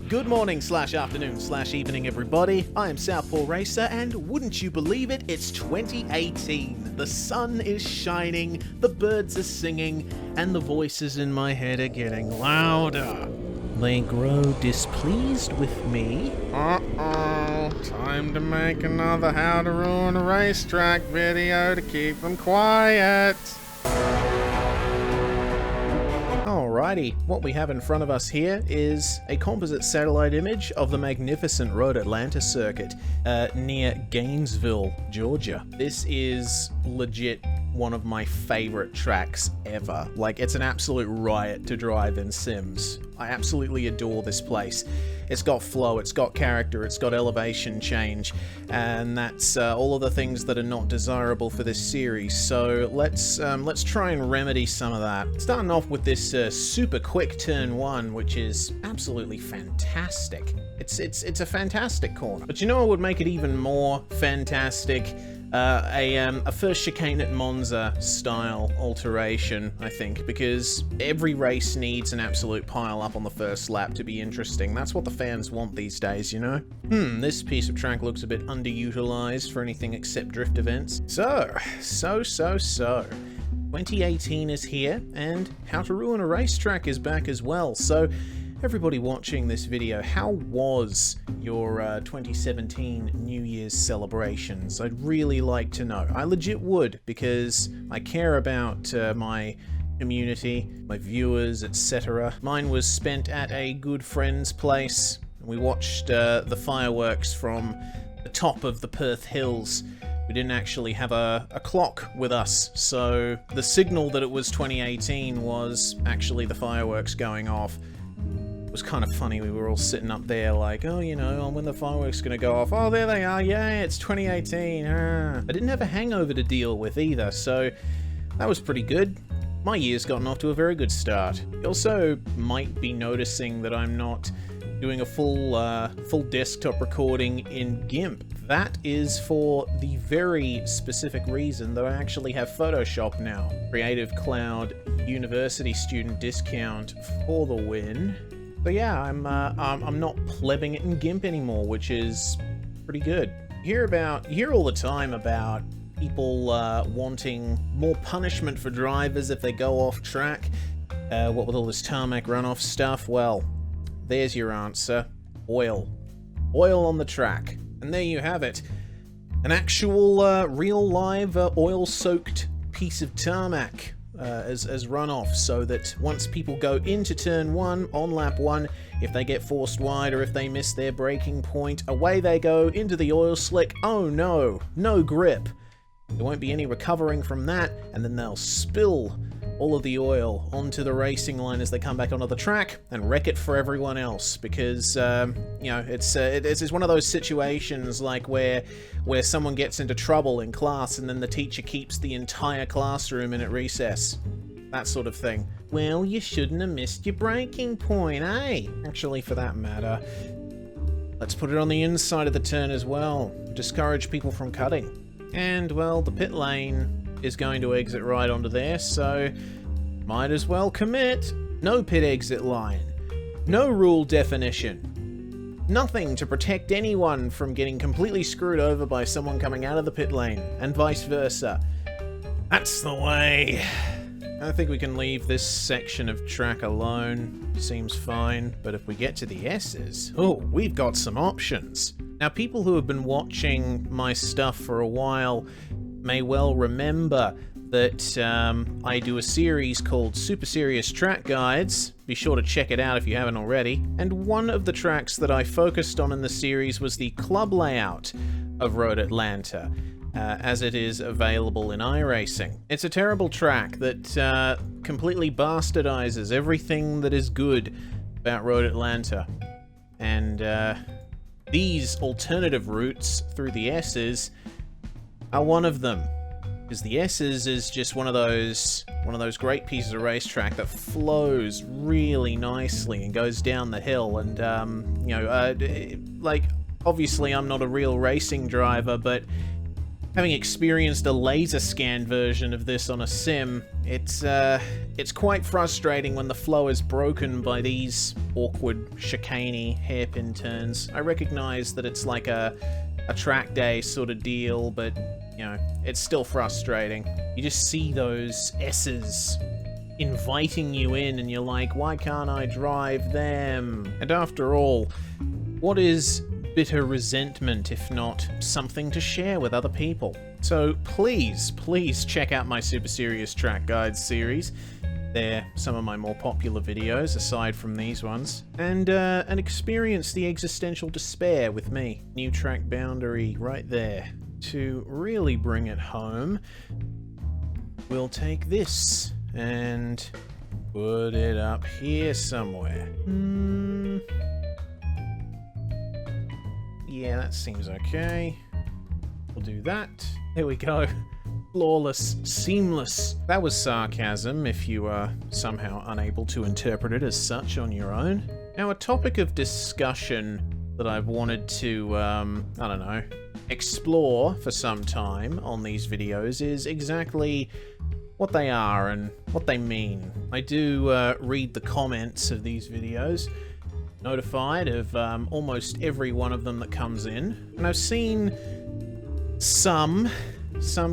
Good morning / afternoon / evening, everybody. I am SouthPawRacer, and wouldn't you believe it, it's 2018. The sun is shining, the birds are singing, and the voices in my head are getting louder. They grow displeased with me. Uh-oh, time to make another How to Ruin a Racetrack video to keep them quiet. Alrighty, what we have in front of us here is a composite satellite image of the magnificent Road Atlanta circuit near Gainesville, Georgia. This is legit one of my favorite tracks ever. Like, it's an absolute riot to drive in Sims. I absolutely adore this place. It's got flow, it's got character, it's got elevation change, and that's all of the things that are not desirable for this series. So let's try and remedy some of that. Starting off with this super quick turn one, which is absolutely fantastic. It's a fantastic corner. But you know what would make it even more fantastic? A first chicane at Monza style alteration, I think, because every race needs an absolute pile up on the first lap to be interesting. That's what the fans want these days, you know? This piece of track looks a bit underutilized for anything except drift events. So. 2018 is here, and How to Ruin a Racetrack is back as well. So, everybody watching this video, how was your 2017 New Year's celebrations? I'd really like to know. I legit would, because I care about my community, my viewers, etc. Mine was spent at a good friend's place. We watched the fireworks from the top of the Perth Hills. We didn't actually have a clock with us, so the signal that it was 2018 was actually the fireworks going off. It was kind of funny. We were all sitting up there like, oh, you know, when the fireworks gonna go off? Oh, there they are. Yay, it's 2018. I didn't have a hangover to deal with either, so that was pretty good. My year's gotten off to a very good start. You also might be noticing that I'm not doing a full desktop recording in GIMP. That is for the very specific reason that I actually have Photoshop now. Creative Cloud University student discount for the win. So yeah, I'm not plebbing it in GIMP anymore, which is pretty good. You hear all the time about people wanting more punishment for drivers if they go off track. What with all this tarmac runoff stuff? Well, there's your answer. Oil. Oil on the track. And there you have it. An actual real live oil-soaked piece of tarmac as runoff, so that once people go into turn one on lap one, if they get forced wide or if they miss their braking point, away they go into the oil slick. Oh no, no grip. There won't be any recovering from that, and then they'll spill all of the oil onto the racing line as they come back onto the track and wreck it for everyone else, because you know, it's one of those situations like where someone gets into trouble in class and then the teacher keeps the entire classroom in at recess. That sort of thing. Well, you shouldn't have missed your braking point, eh? Actually, for that matter, let's put it on the inside of the turn as well. Discourage people from cutting. And, well, the pit lane is going to exit right onto there, so might as well commit. No pit exit line. No rule definition. Nothing to protect anyone from getting completely screwed over by someone coming out of the pit lane, and vice versa. That's the way. I think we can leave this section of track alone. Seems fine, but if we get to the S's, oh, we've got some options. Now, people who have been watching my stuff for a while may well remember that I do a series called Super Serious Track Guides. Be sure to check it out if you haven't already. And one of the tracks that I focused on in the series was the club layout of Road Atlanta, as it is available in iRacing. It's a terrible track that completely bastardizes everything that is good about Road Atlanta. And these alternative routes through the S's are one of them, because the S's is just one of those great pieces of racetrack that flows really nicely and goes down the hill. And you know, like, obviously I'm not a real racing driver, but Having experienced a laser scan version of this on a sim, it's quite frustrating when the flow is broken by these awkward, chicane hairpin turns. I recognize that it's like a track day sort of deal, but, you know, it's still frustrating. You just see those S's inviting you in, and you're like, why can't I drive them? And after all, what is bitter resentment if not something to share with other people? So please check out my Super Serious Track Guides series. They're some of my more popular videos, aside from these ones, and experience the existential despair with me. New track boundary right there. To really bring it home, we'll take this and put it up here somewhere. Yeah, that seems okay. We'll do that. There we go. Flawless, seamless. That was sarcasm, if you are somehow unable to interpret it as such on your own. Now, a topic of discussion that I've wanted to, I don't know, explore for some time on these videos is exactly what they are and what they mean. I do read the comments of these videos, notified of almost every one of them that comes in, and I've seen some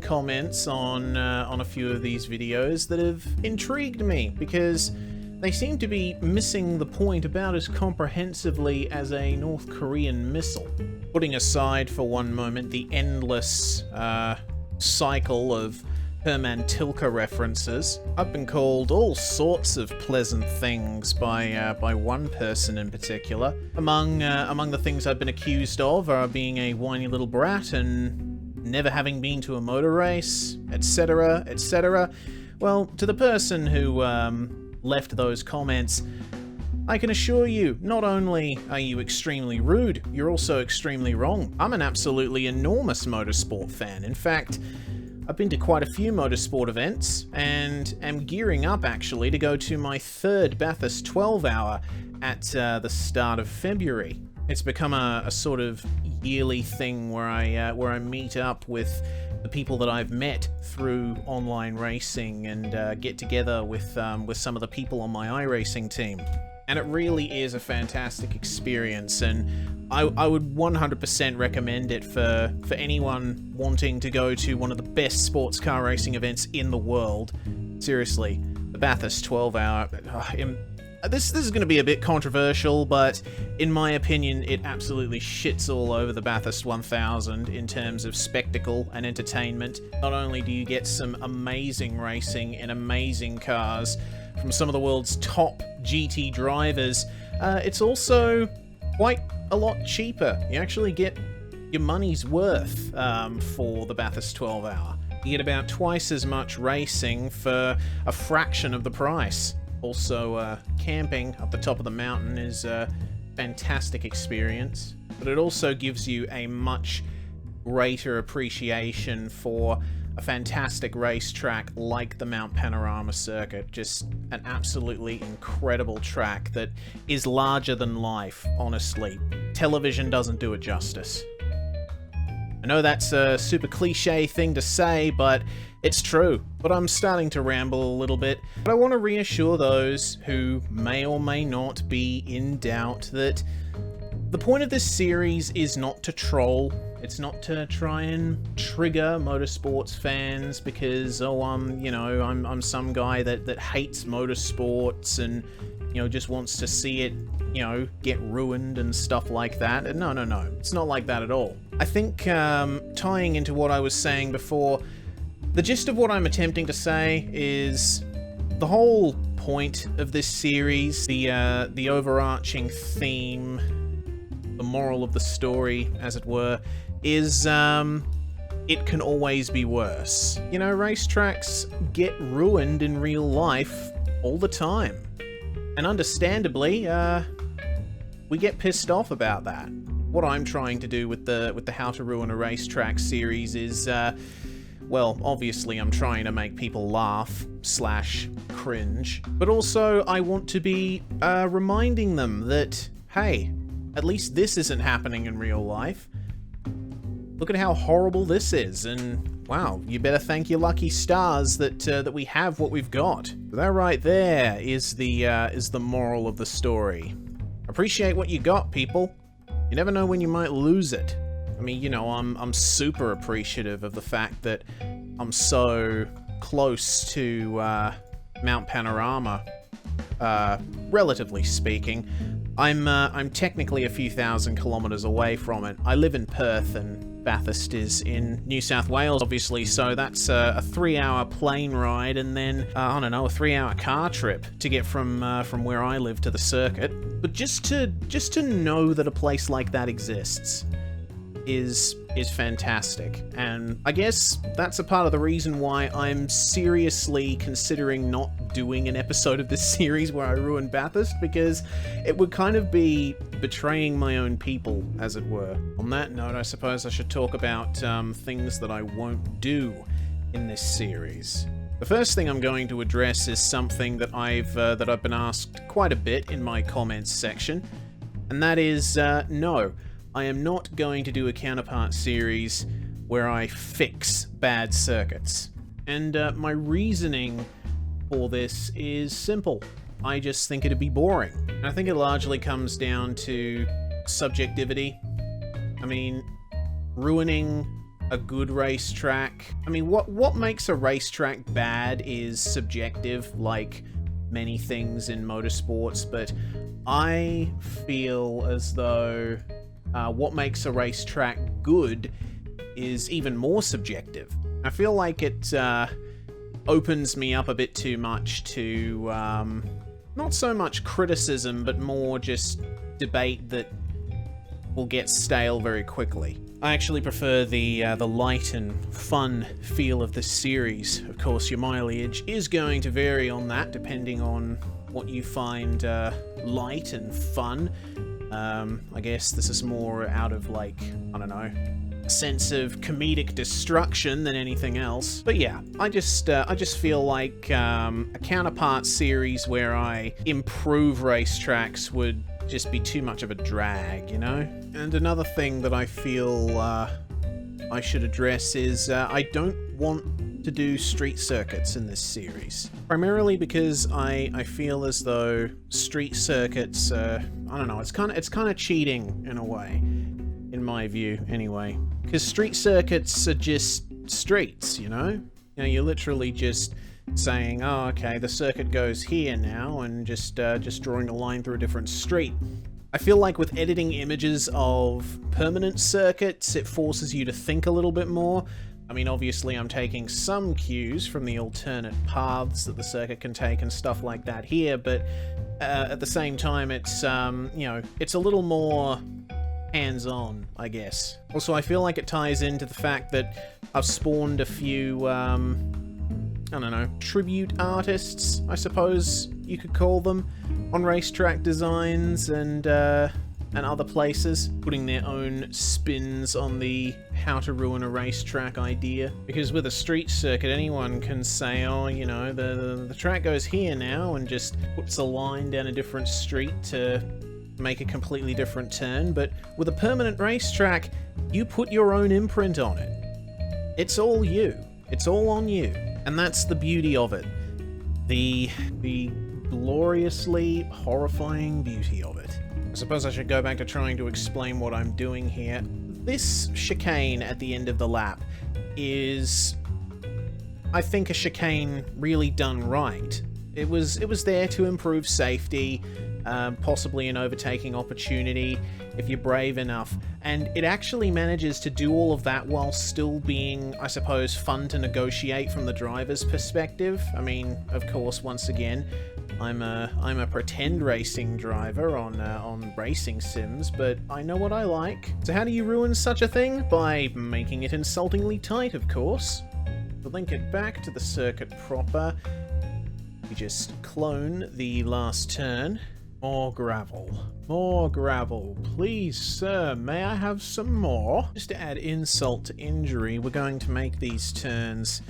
comments on a few of these videos that have intrigued me, because they seem to be missing the point about as comprehensively as a North Korean missile. Putting aside for one moment the endless cycle of Herman Tilke references, I've been called all sorts of pleasant things by one person in particular. Among the things I've been accused of are being a whiny little brat and never having been to a motor race, etc., etc. Well, to the person who left those comments, I can assure you, not only are you extremely rude, you're also extremely wrong. I'm an absolutely enormous motorsport fan. In fact, I've been to quite a few motorsport events, and am gearing up actually to go to my third Bathurst 12-hour at the start of February. It's become a sort of yearly thing where I meet up with the people that I've met through online racing and get together with some of the people on my iRacing team. And it really is a fantastic experience, and I would 100% recommend it for anyone wanting to go to one of the best sports car racing events in the world. Seriously, the Bathurst 12-hour. This is going to be a bit controversial, but in my opinion, it absolutely shits all over the Bathurst 1000 in terms of spectacle and entertainment. Not only do you get some amazing racing in amazing cars from some of the world's top GT drivers, it's also quite a lot cheaper. You actually get your money's worth for the Bathurst 12-hour. You get about twice as much racing for a fraction of the price. Also, camping up the top of the mountain is a fantastic experience, but it also gives you a much greater appreciation for a fantastic racetrack like the Mount Panorama Circuit. Just an absolutely incredible track that is larger than life, honestly. Television doesn't do it justice. I know that's a super cliche thing to say, but it's true. But I'm starting to ramble a little bit. But I want to reassure those who may or may not be in doubt that the point of this series is not to troll. It's not to try and trigger motorsports fans because, oh, I'm some guy that hates motorsports and, you know, just wants to see it, you know, get ruined and stuff like that. No. It's not like that at all. I think, tying into what I was saying before, the gist of what I'm attempting to say is the whole point of this series, the overarching theme, the moral of the story, as it were, is it can always be worse. You know, racetracks get ruined in real life all the time. And understandably, we get pissed off about that. What I'm trying to do with the How to Ruin a Racetrack series is, well, obviously I'm trying to make people laugh / cringe, but also I want to be reminding them that, hey, at least this isn't happening in real life. Look at how horrible this is, and wow, you better thank your lucky stars that we have what we've got. That right there is the moral of the story. Appreciate what you got, people. You never know when you might lose it. I mean, you know, I'm super appreciative of the fact that I'm so close to Mount Panorama, relatively speaking. I'm technically a few thousand kilometers away from it. I live in Perth, and Bathurst is in New South Wales, obviously, so that's a 3-hour plane ride, and then, I don't know, a 3-hour car trip to get from where I live to the circuit. But just to know that a place like that exists is fantastic, and I guess that's a part of the reason why I'm seriously considering not doing an episode of this series where I ruin Bathurst, because it would kind of be betraying my own people, as it were. On that note, I suppose I should talk about things that I won't do in this series. The first thing I'm going to address is something that I've been asked quite a bit in my comments section, and that is no. I am not going to do a counterpart series where I fix bad circuits. And my reasoning for this is simple. I just think it'd be boring. And I think it largely comes down to subjectivity. I mean, ruining a good racetrack. I mean, what makes a racetrack bad is subjective, like many things in motorsports, but I feel as though what makes a racetrack good is even more subjective. I feel like it opens me up a bit too much to not so much criticism, but more just debate that will get stale very quickly. I actually prefer the light and fun feel of this series. Of course, your mileage is going to vary on that, depending on what you find light and fun. I guess this is more out of, like, I don't know, a sense of comedic destruction than anything else. But yeah, I just feel like a counterpart series where I improve racetracks would just be too much of a drag, you know? And another thing that I feel I should address is I don't want to do street circuits in this series. Primarily because I feel as though street circuits, I don't know, it's kind of cheating in a way, in my view, anyway. Because street circuits are just streets, you know? You're literally just saying, oh, okay, the circuit goes here now, and just drawing a line through a different street. I feel like with editing images of permanent circuits, it forces you to think a little bit more. I mean, obviously I'm taking some cues from the alternate paths that the circuit can take and stuff like that here, but at the same time, it's, you know, it's a little more hands-on, I guess. Also, I feel like it ties into the fact that I've spawned a few, I don't know, tribute artists, I suppose you could call them, on racetrack designs and other places, putting their own spins on the how to ruin a racetrack idea. Because with a street circuit, anyone can say, oh, you know, the track goes here now, and just puts a line down a different street to make a completely different turn. But with a permanent racetrack, you put your own imprint on it. It's all you. It's all on you. And that's the beauty of it. The gloriously horrifying beauty of it. I suppose I should go back to trying to explain what I'm doing here. This chicane at the end of the lap is, I think, a chicane really done right. It was there to improve safety, possibly an overtaking opportunity if you're brave enough, and it actually manages to do all of that while still being, I suppose, fun to negotiate from the driver's perspective. I mean, of course, once again, I'm a pretend racing driver on racing sims, but I know what I like. So how do you ruin such a thing? By making it insultingly tight, of course. To link it back to the circuit proper, we just clone the last turn. More gravel. More gravel. Please, sir, may I have some more? Just to add insult to injury, we're going to make these turns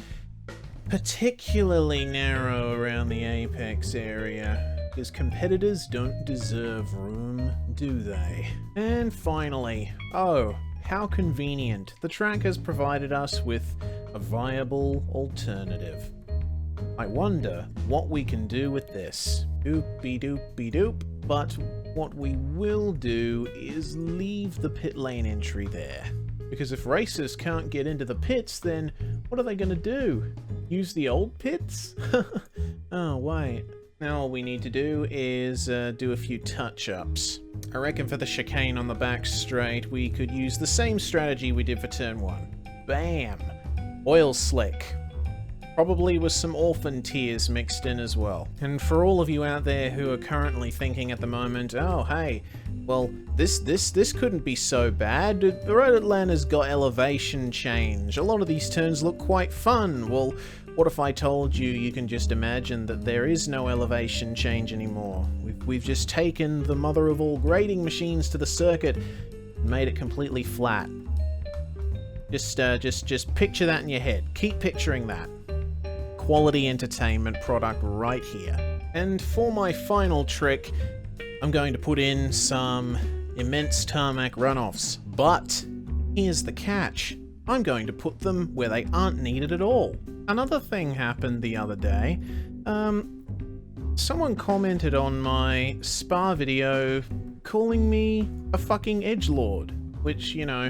particularly narrow around the apex area, because competitors don't deserve room, do they? And finally, oh, how convenient. The track has provided us with a viable alternative. I wonder what we can do with this. Doopy-doopy-doop. But what we will do is leave the pit lane entry there. Because if racers can't get into the pits, then what are they going to do? Use the old pits? Oh, wait. Now all we need to do is do a few touch-ups. I reckon for the chicane on the back straight, we could use the same strategy we did for turn 1. Bam! Oil slick. Probably with some orphan tears mixed in as well. And for all of you out there who are currently thinking at the moment, oh hey, well this couldn't be so bad. The road Atlanta's got elevation change. A lot of these turns look quite fun. Well, what if I told you you can just imagine that there is no elevation change anymore? We've just taken the mother of all grading machines to the circuit and made it completely flat. Just picture that in your head. Keep picturing that. Quality entertainment product right here. And for my final trick, I'm going to put in some immense tarmac runoffs. But here's the catch. I'm going to put them where they aren't needed at all. Another thing happened the other day. Someone commented on my Spa video calling me a fucking edgelord, which, you know,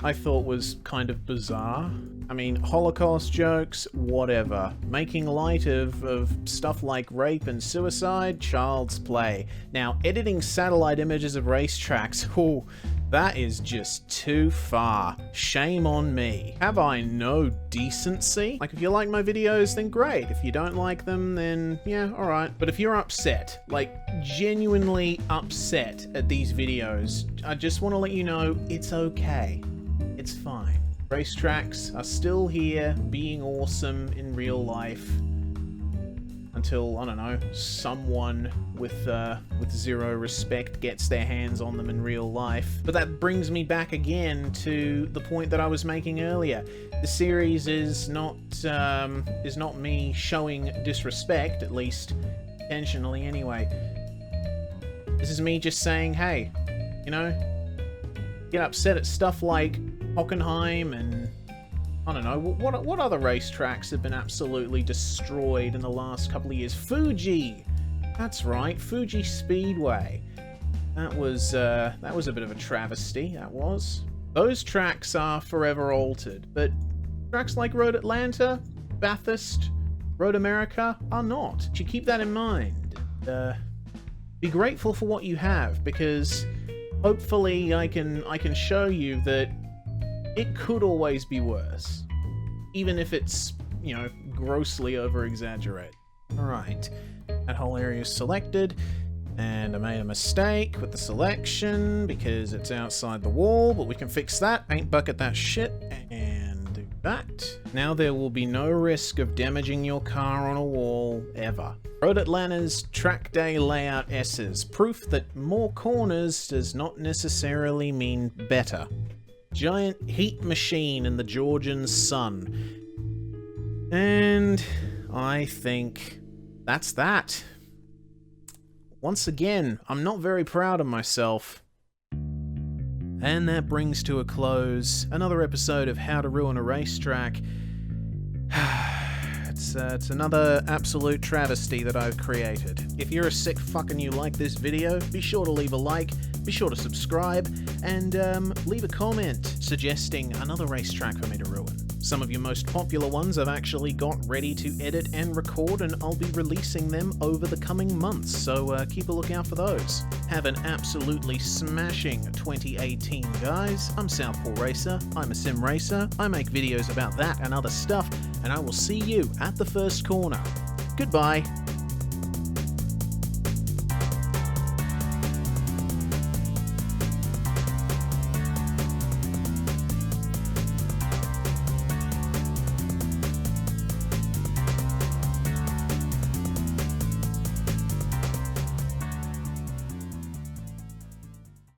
I thought was kind of bizarre. I mean, Holocaust jokes, whatever. Making light of stuff like rape and suicide, child's play. Now, editing satellite images of racetracks, ooh, that is just too far. Shame on me. Have I no decency? Like, if you like my videos, then great. If you don't like them, then yeah, alright. But if you're upset, like genuinely upset at these videos, I just want to let you know it's okay. It's fine. Racetracks are still here, being awesome in real life. Until, I don't know, someone with zero respect gets their hands on them in real life. But that brings me back again to the point that I was making earlier. The series is not me showing disrespect, at least intentionally anyway. This is me just saying, hey, you know, get upset at stuff like Hockenheim and I don't know, what other racetracks have been absolutely destroyed in the last couple of years? Fuji! That's right, Fuji Speedway. That was a bit of a travesty, that was. Those tracks are forever altered, but tracks like Road Atlanta, Bathurst, Road America are not. You keep that in mind. Be grateful for what you have, because hopefully I can show you that it could always be worse, even if it's, you know, grossly over-exaggerated. Alright, that whole area is selected, and I made a mistake with the selection because it's outside the wall, but we can fix that. Paint bucket that shit, and do that. Now there will be no risk of damaging your car on a wall, ever. Road Atlanta's track day layout S's, proof that more corners does not necessarily mean better. Giant heat machine in the Georgian sun. And I think that's that. Once again, I'm not very proud of myself. And that brings to a close another episode of How to Ruin a Racetrack. It's another absolute travesty that I've created. If you're a sick fuck and you like this video, be sure to leave a like, be sure to subscribe, and leave a comment suggesting another racetrack for me to ruin. Some of your most popular ones I've actually got ready to edit and record, and I'll be releasing them over the coming months, so keep a lookout for those. Have an absolutely smashing 2018, guys. I'm SouthPawRacer, I'm a sim racer, I make videos about that and other stuff, and I will see you at the first corner. Goodbye.